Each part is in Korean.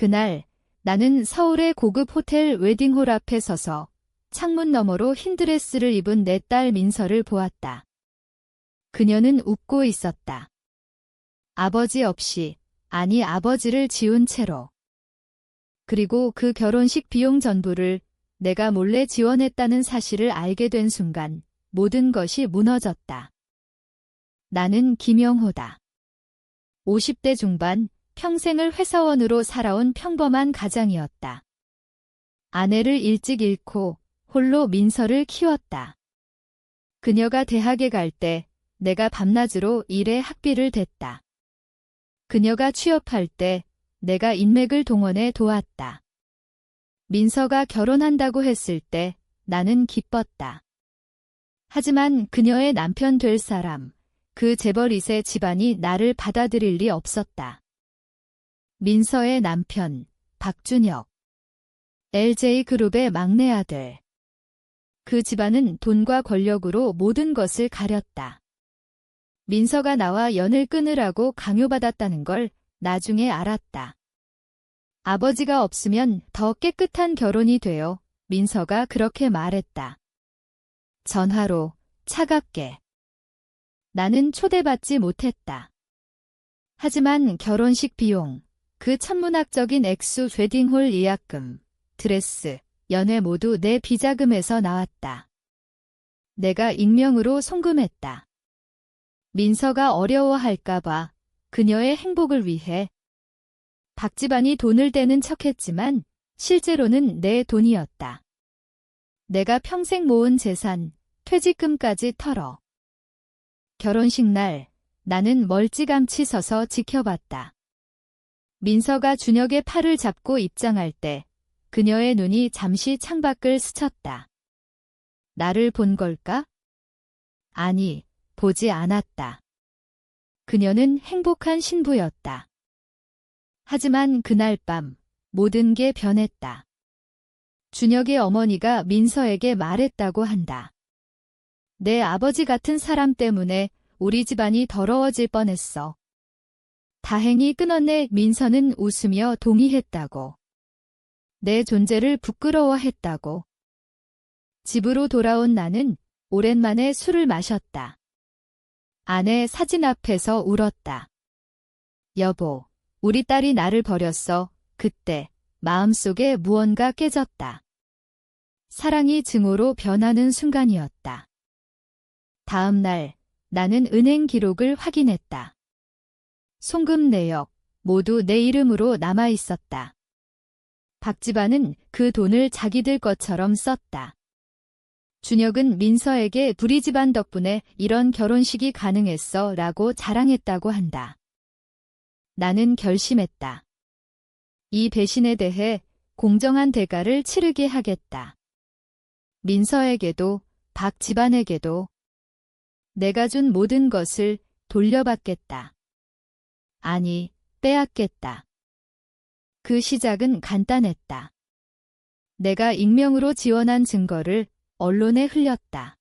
그날 나는 서울의 고급 호텔 웨딩홀 앞에 서서 창문 너머로 흰 드레스를 입은 내 딸 민서를 보았다. 그녀는 웃고 있었다. 아버지 없이, 아니 아버지를 지운 채로. 그리고 그 결혼식 비용 전부를 내가 몰래 지원했다는 사실을 알게 된 순간 모든 것이 무너졌다. 나는 김영호다. 50대 중반, 평생을 회사원으로 살아온 평범한 가장이었다. 아내를 일찍 잃고 홀로 민서를 키웠다. 그녀가 대학에 갈 때 내가 밤낮으로 일에 학비를 댔다. 그녀가 취업할 때 내가 인맥을 동원해 도왔다. 민서가 결혼한다고 했을 때 나는 기뻤다. 하지만 그녀의 남편 될 사람, 그 재벌 2세 집안이 나를 받아들일 리 없었다. 민서의 남편, 박준혁. LJ그룹의 막내 아들. 그 집안은 돈과 권력으로 모든 것을 가렸다. 민서가 나와 연을 끊으라고 강요받았다는 걸 나중에 알았다. 아버지가 없으면 더 깨끗한 결혼이 되어 민서가 그렇게 말했다. 전화로, 차갑게. 나는 초대받지 못했다. 하지만 결혼식 비용, 그 천문학적인 액수 웨딩홀 예약금, 드레스, 연회 모두 내 비자금에서 나왔다. 내가 익명으로 송금했다. 민서가 어려워할까봐 그녀의 행복을 위해. 박 집안이 돈을 대는 척했지만 실제로는 내 돈이었다. 내가 평생 모은 재산, 퇴직금까지 털어. 결혼식 날 나는 멀찌감치 서서 지켜봤다. 민서가 준혁의 팔을 잡고 입장할 때 그녀의 눈이 잠시 창밖을 스쳤다. 나를 본 걸까? 아니, 보지 않았다. 그녀는 행복한 신부였다. 하지만 그날 밤 모든 게 변했다. 준혁의 어머니가 민서에게 말했다고 한다. 내 아버지 같은 사람 때문에 우리 집안이 더러워질 뻔했어. 다행히 끊었네. 민서는 웃으며 동의했다고. 내 존재를 부끄러워했다고. 집으로 돌아온 나는 오랜만에 술을 마셨다. 아내 사진 앞에서 울었다. 여보, 우리 딸이 나를 버렸어. 그때 마음속에 무언가 깨졌다. 사랑이 증오로 변하는 순간이었다. 다음 날 나는 은행 기록을 확인했다. 송금 내역 모두 내 이름으로 남아 있었다. 박 집안은 그 돈을 자기들 것처럼 썼다. 준혁은 민서에게 우리 집안 덕분에 이런 결혼식이 가능했어 라고 자랑했다고 한다. 나는 결심했다. 이 배신에 대해 공정한 대가를 치르게 하겠다. 민서에게도 박 집안에게도 내가 준 모든 것을 돌려받겠다. 아니, 빼앗겠다. 그 시작은 간단했다. 내가 익명으로 지원한 증거를 언론에 흘렸다.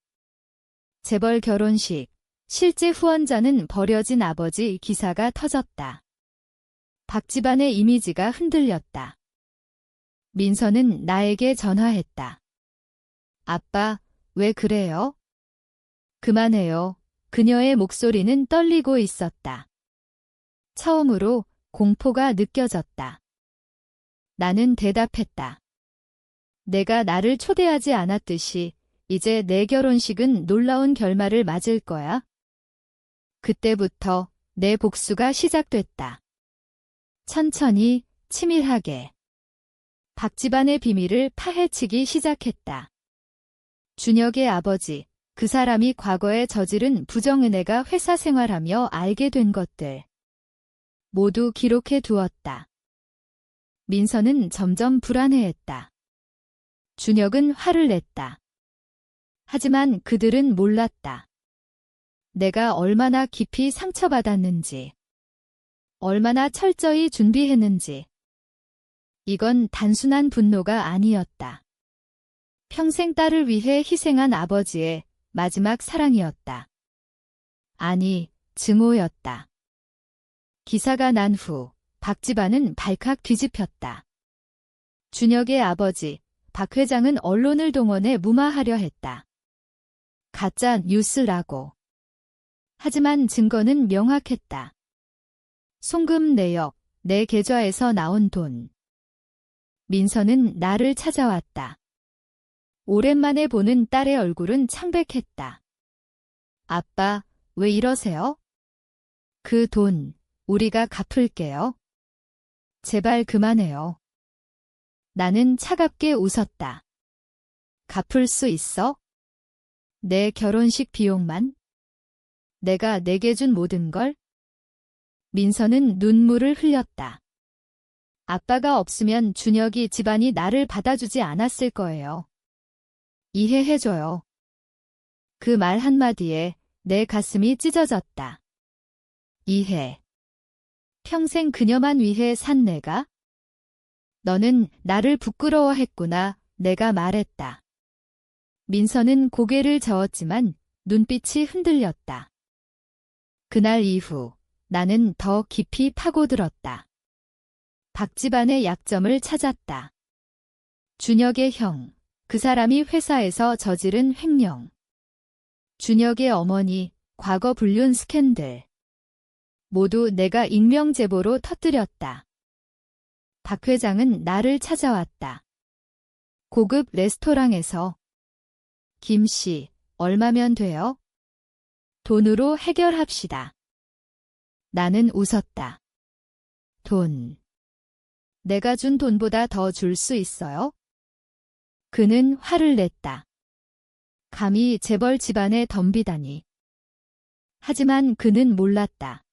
재벌 결혼식, 실제 후원자는 버려진 아버지 기사가 터졌다. 박 집안의 이미지가 흔들렸다. 민서는 나에게 전화했다. 아빠, 왜 그래요? 그만해요. 그녀의 목소리는 떨리고 있었다. 처음으로 공포가 느껴졌다. 나는 대답했다. 내가 나를 초대하지 않았듯이 이제 내 결혼식은 놀라운 결말을 맞을 거야. 그때부터 내 복수가 시작됐다. 천천히, 치밀하게. 박 집안의 비밀을 파헤치기 시작했다. 준혁의 아버지, 그 사람이 과거에 저지른 부정은혜가 회사 생활하며 알게 된 것들. 모두 기록해 두었다. 민서는 점점 불안해했다. 준혁은 화를 냈다. 하지만 그들은 몰랐다. 내가 얼마나 깊이 상처받았는지, 얼마나 철저히 준비했는지. 이건 단순한 분노가 아니었다. 평생 딸을 위해 희생한 아버지의 마지막 사랑이었다. 아니, 증오였다. 기사가 난 후 박 집안은 발칵 뒤집혔다. 준혁의 아버지, 박 회장은 언론을 동원해 무마하려 했다. 가짜 뉴스라고. 하지만 증거는 명확했다. 송금 내역, 내 계좌에서 나온 돈. 민서는 나를 찾아왔다. 오랜만에 보는 딸의 얼굴은 창백했다. 아빠, 왜 이러세요? 그 돈, 우리가 갚을게요. 제발 그만해요. 나는 차갑게 웃었다. 갚을 수 있어? 내 결혼식 비용만? 내가 내게 준 모든 걸? 민서는 눈물을 흘렸다. 아빠가 없으면 준혁이 집안이 나를 받아주지 않았을 거예요. 이해해줘요. 그 말 한마디에 내 가슴이 찢어졌다. 이해. 평생 그녀만 위해 산 내가? 너는 나를 부끄러워했구나, 내가 말했다. 민서는 고개를 저었지만 눈빛이 흔들렸다. 그날 이후 나는 더 깊이 파고들었다. 박 집안의 약점을 찾았다. 준혁의 형, 그 사람이 회사에서 저지른 횡령. 준혁의 어머니, 과거 불륜 스캔들. 모두 내가 익명 제보로 터뜨렸다. 박 회장은 나를 찾아왔다. 고급 레스토랑에서. 김 씨, 얼마면 돼요? 돈으로 해결합시다. 나는 웃었다. 돈. 내가 준 돈보다 더 줄 수 있어요? 그는 화를 냈다. 감히 재벌 집안에 덤비다니. 하지만 그는 몰랐다.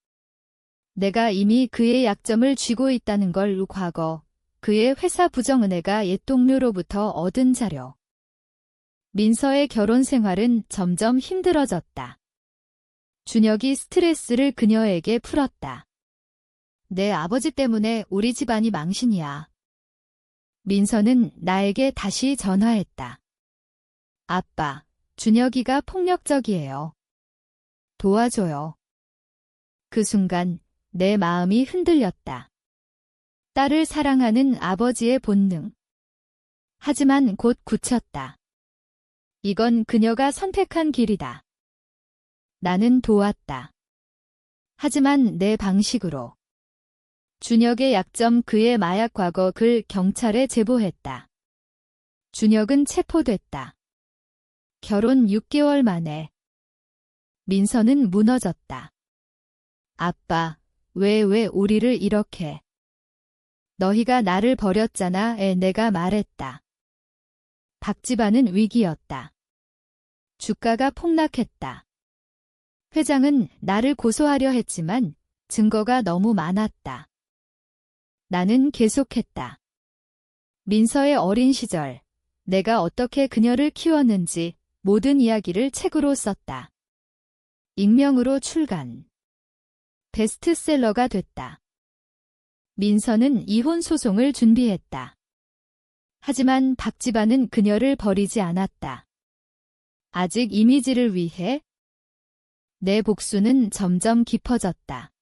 내가 이미 그의 약점을 쥐고 있다는 걸 과거 그의 회사 부정은혜가 옛 동료로부터 얻은 자료. 민서의 결혼 생활은 점점 힘들어졌다. 준혁이 스트레스를 그녀에게 풀었다. 내 아버지 때문에 우리 집안이 망신이야. 민서는 나에게 다시 전화했다. 아빠, 준혁이가 폭력적이에요. 도와줘요. 그 순간 내 마음이 흔들렸다. 딸을 사랑하는 아버지의 본능. 하지만 곧 굳혔다. 이건 그녀가 선택한 길이다. 나는 도왔다. 하지만 내 방식으로. 준혁의 약점 그의 마약 과거 글 경찰에 제보했다. 준혁은 체포됐다. 결혼 6개월 만에. 민서는 무너졌다. 아빠, 왜 우리를 이렇게. 너희가 나를 버렸잖아, 내가 말했다. 박 집안은 위기였다. 주가가 폭락했다. 회장은 나를 고소하려 했지만 증거가 너무 많았다. 나는 계속했다. 민서의 어린 시절, 내가 어떻게 그녀를 키웠는지 모든 이야기를 책으로 썼다. 익명으로 출간. 베스트셀러가 됐다. 민서는 이혼 소송을 준비했다. 하지만 박 집안은 그녀를 버리지 않았다. 아직 이미지를 위해 내 복수는 점점 깊어졌다.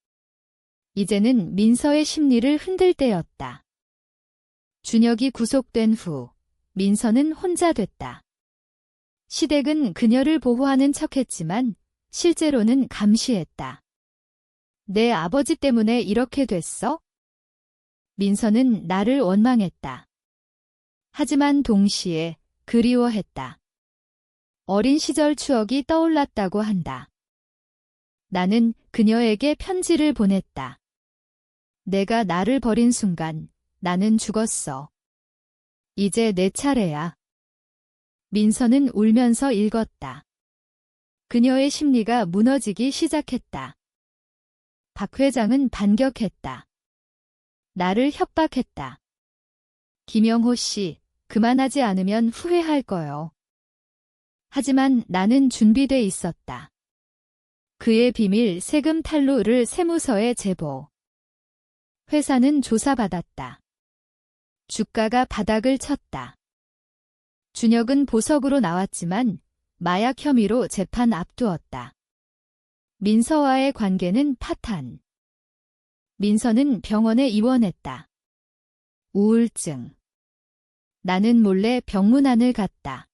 이제는 민서의 심리를 흔들 때였다. 준혁이 구속된 후 민서는 혼자 됐다. 시댁은 그녀를 보호하는 척했지만 실제로는 감시했다. 내 아버지 때문에 이렇게 됐어? 민서는 나를 원망했다. 하지만 동시에 그리워했다. 어린 시절 추억이 떠올랐다고 한다. 나는 그녀에게 편지를 보냈다. 내가 나를 버린 순간 나는 죽었어. 이제 내 차례야. 민서는 울면서 읽었다. 그녀의 심리가 무너지기 시작했다. 박 회장은 반격했다. 나를 협박했다. 김영호 씨, 그만하지 않으면 후회할 거요. 하지만 나는 준비돼 있었다. 그의 비밀 세금 탈루를 세무서에 제보. 회사는 조사받았다. 주가가 바닥을 쳤다. 준혁은 보석으로 나왔지만 마약 혐의로 재판 앞두었다. 민서와의 관계는 파탄. 민서는 병원에 입원했다. 우울증. 나는 몰래 병문안을 갔다.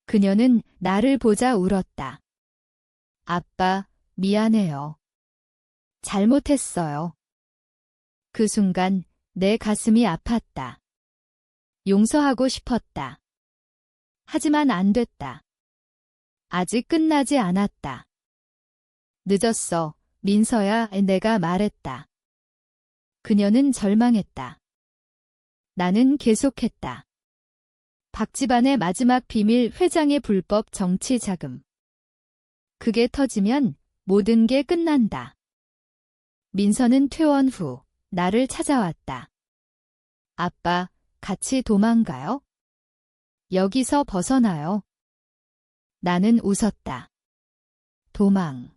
그녀는 나를 보자 울었다. 아빠, 미안해요. 잘못했어요. 그 순간 내 가슴이 아팠다. 용서하고 싶었다. 하지만 안 됐다. 아직 끝나지 않았다. 늦었어, 민서야, 내가 말했다. 그녀는 절망했다. 나는 계속했다. 박지반의 마지막 비밀, 회장의 불법 정치 자금. 그게 터지면 모든 게 끝난다. 민서는 퇴원 후 나를 찾아왔다. 아빠, 같이 도망가요? 여기서 벗어나요. 나는 웃었다. 도망.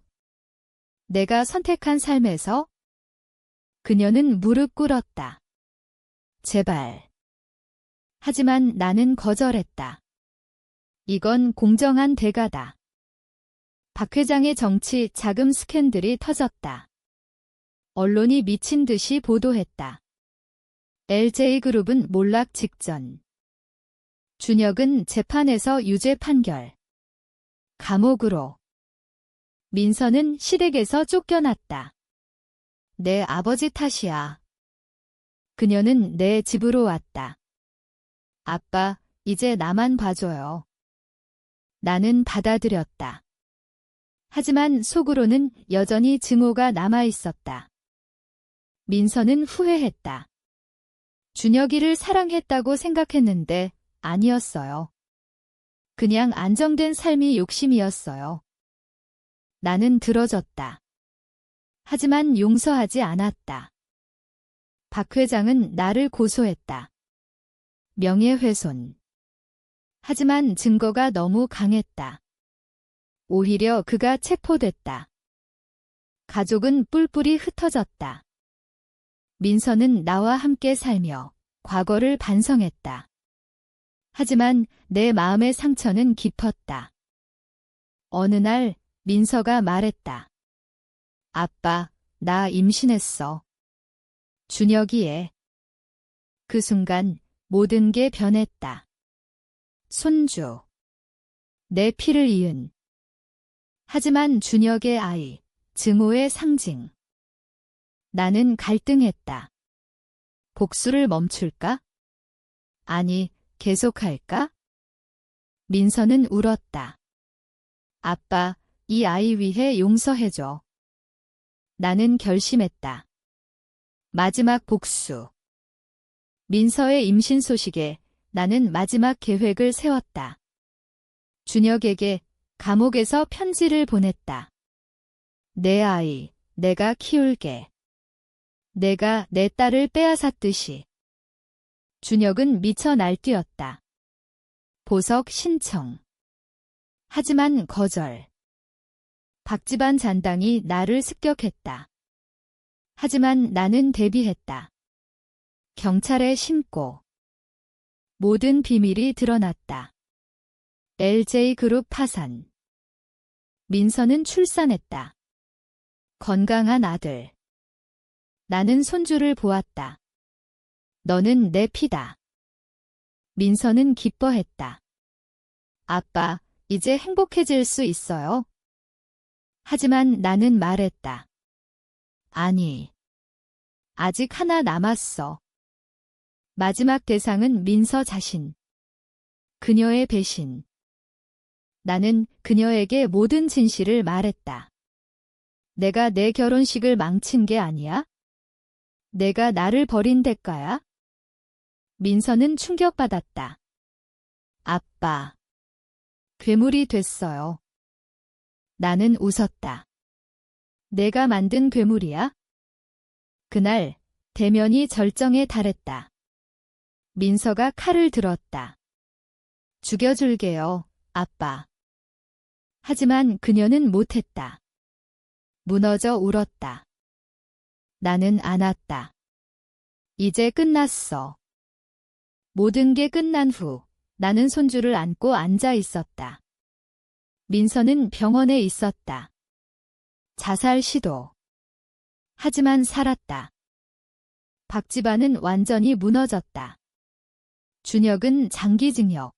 내가 선택한 삶에서? 그녀는 무릎 꿇었다. 제발. 하지만 나는 거절했다. 이건 공정한 대가다. 박 회장의 정치 자금 스캔들이 터졌다. 언론이 미친 듯이 보도했다. LJ그룹은 몰락 직전. 준혁은 재판에서 유죄 판결. 감옥으로. 민서는 시댁에서 쫓겨났다. 내 아버지 탓이야. 그녀는 내 집으로 왔다. 아빠, 이제 나만 봐줘요. 나는 받아들였다. 하지만 속으로는 여전히 증오가 남아있었다. 민서는 후회했다. 준혁이를 사랑했다고 생각했는데 아니었어요. 그냥 안정된 삶이 욕심이었어요. 나는 들어졌다. 하지만 용서하지 않았다. 박 회장은 나를 고소했다. 명예훼손. 하지만 증거가 너무 강했다. 오히려 그가 체포됐다. 가족은 뿔뿔이 흩어졌다. 민서는 나와 함께 살며 과거를 반성했다. 하지만 내 마음의 상처는 깊었다. 어느 날 민서가 말했다. 아빠, 나 임신했어. 준혁이에. 그 순간 모든 게 변했다. 손주. 내 피를 이은. 하지만 준혁의 아이, 증오의 상징. 나는 갈등했다. 복수를 멈출까? 아니, 계속할까? 민서는 울었다. 아빠, 이 아이 위해 용서해줘. 나는 결심했다. 마지막 복수. 민서의 임신 소식에 나는 마지막 계획을 세웠다. 준혁에게 감옥에서 편지를 보냈다. 내 아이, 내가 키울게. 내가 내 딸을 빼앗았듯이. 준혁은 미쳐 날뛰었다. 보석 신청. 하지만 거절. 박지반 잔당이 나를 습격했다. 하지만 나는 대비했다. 경찰에 신고. 모든 비밀이 드러났다. LJ그룹 파산. 민서는 출산했다. 건강한 아들. 나는 손주를 보았다. 너는 내 피다. 민서는 기뻐했다. 아빠, 이제 행복해질 수 있어요. 하지만 나는 말했다. 아니. 아직 하나 남았어. 마지막 대상은 민서 자신. 그녀의 배신. 나는 그녀에게 모든 진실을 말했다. 내가 내 결혼식을 망친 게 아니야? 내가 나를 버린 대가야? 민서는 충격받았다. 아빠. 괴물이 됐어요. 나는 웃었다. 내가 만든 괴물이야? 그날 대면이 절정에 달했다. 민서가 칼을 들었다. 죽여줄게요, 아빠. 하지만 그녀는 못했다. 무너져 울었다. 나는 안았다. 이제 끝났어. 모든 게 끝난 후 나는 손주를 안고 앉아 있었다. 민서는 병원에 있었다. 자살 시도. 하지만 살았다. 박집안은 완전히 무너졌다. 준혁은 장기징역.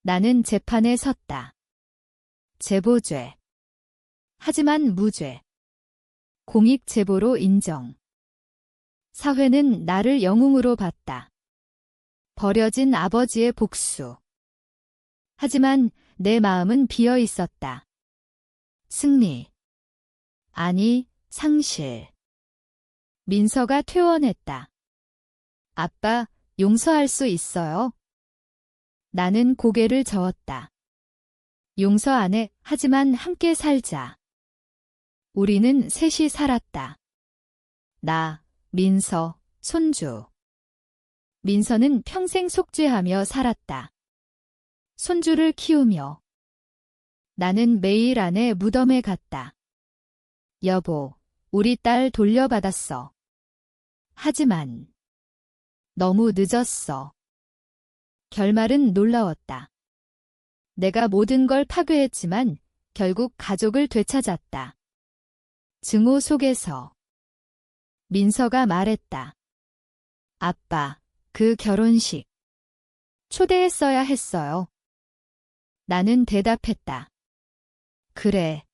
나는 재판에 섰다. 제보죄. 하지만 무죄. 공익제보로 인정. 사회는 나를 영웅으로 봤다. 버려진 아버지의 복수. 하지만 내 마음은 비어 있었다. 승리. 아니, 상실. 민서가 퇴원했다. 아빠, 용서할 수 있어요? 나는 고개를 저었다. 용서 안 해, 하지만 함께 살자. 우리는 셋이 살았다. 나, 민서, 손주. 민서는 평생 속죄하며 살았다. 손주를 키우며. 나는 매일 아내 무덤에 갔다. 여보, 우리 딸 돌려받았어. 하지만 너무 늦었어. 결말은 놀라웠다. 내가 모든 걸 파괴했지만 결국 가족을 되찾았다. 증오 속에서 민서가 말했다. 아빠, 그 결혼식 초대했어야 했어요. 나는 대답했다. 그래.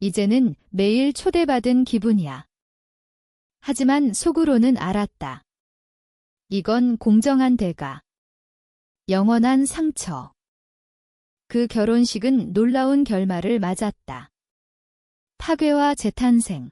이제는 매일 초대받은 기분이야. 하지만 속으로는 알았다. 이건 공정한 대가. 영원한 상처. 그 결혼식은 놀라운 결말을 맞았다. 파괴와 재탄생.